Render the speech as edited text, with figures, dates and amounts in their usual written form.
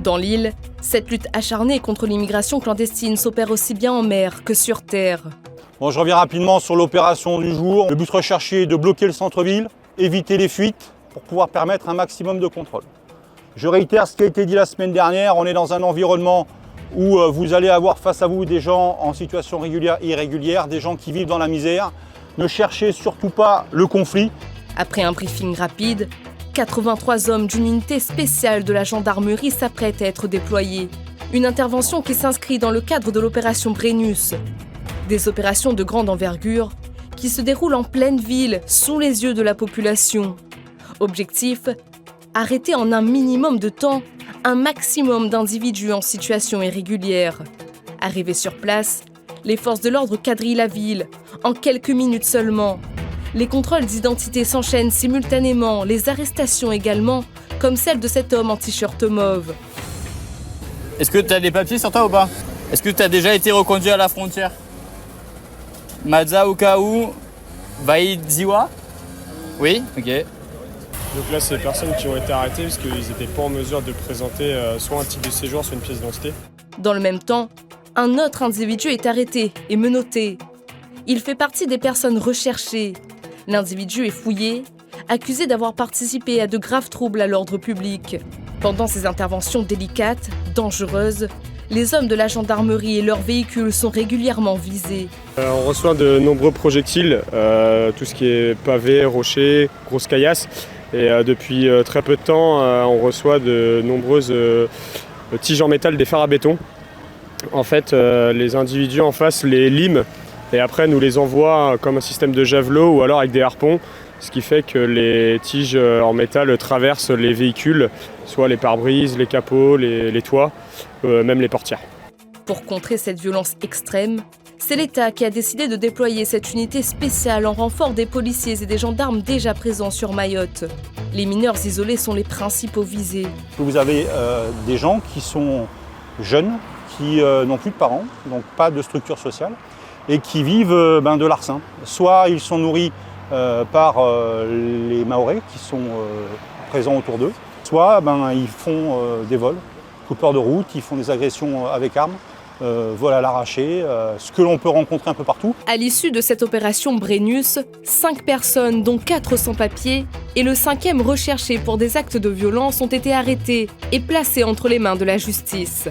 Dans l'île, cette lutte acharnée contre l'immigration clandestine s'opère aussi bien en mer que sur terre. Bon, je reviens rapidement sur l'opération du jour. Le but recherché est de bloquer le centre-ville, éviter les fuites pour pouvoir permettre un maximum de contrôle. Je réitère ce qui a été dit la semaine dernière, on est dans un environnement où vous allez avoir face à vous des gens en situation régulière et irrégulière, des gens qui vivent dans la misère. Ne cherchez surtout pas le conflit. Après un briefing rapide, 83 hommes d'une unité spéciale de la gendarmerie s'apprêtent à être déployés. Une intervention qui s'inscrit dans le cadre de l'opération Brennus. Des opérations de grande envergure qui se déroulent en pleine ville, sous les yeux de la population. Objectif, arrêter en un minimum de temps un maximum d'individus en situation irrégulière. Arrivés sur place, les forces de l'ordre quadrillent la ville, en quelques minutes seulement. Les contrôles d'identité s'enchaînent simultanément, les arrestations également, comme celle de cet homme en t-shirt mauve. Est-ce que tu as des papiers sur toi ou pas? Est-ce que tu as déjà été reconduit à la frontière? Madza Ukaou Vaïdziwa? Oui, ok. Donc là, c'est des personnes qui ont été arrêtées parce qu'ils n'étaient pas en mesure de présenter soit un titre de séjour, soit une pièce d'identité. Dans le même temps, un autre individu est arrêté et menotté. Il fait partie des personnes recherchées. L'individu est fouillé, accusé d'avoir participé à de graves troubles à l'ordre public. Pendant ces interventions délicates, dangereuses, les hommes de la gendarmerie et leurs véhicules sont régulièrement visés. On reçoit de nombreux projectiles, tout ce qui est pavés, rochers, grosses caillasses. Et depuis très peu de temps, on reçoit de nombreuses tiges en métal, des fers à béton. En fait, les individus en face les liment et après nous les envoient comme un système de javelot ou alors avec des harpons, ce qui fait que les tiges en métal traversent les véhicules, soit les pare-brises, les capots, les toits, même les portières. Pour contrer cette violence extrême, c'est l'État qui a décidé de déployer cette unité spéciale en renfort des policiers et des gendarmes déjà présents sur Mayotte. Les mineurs isolés sont les principaux visés. Vous avez des gens qui sont jeunes, qui n'ont plus de parents, donc pas de structure sociale, et qui vivent de larcin. Soit ils sont nourris par les Mahorais qui sont présents autour d'eux, soit ils font des vols, coupeurs de route, ils font des agressions avec armes, vol à l'arraché, ce que l'on peut rencontrer un peu partout. À l'issue de cette opération Brennus, 5 personnes, dont 4 sans papier, et le 5e recherché pour des actes de violence ont été arrêtés et placés entre les mains de la justice.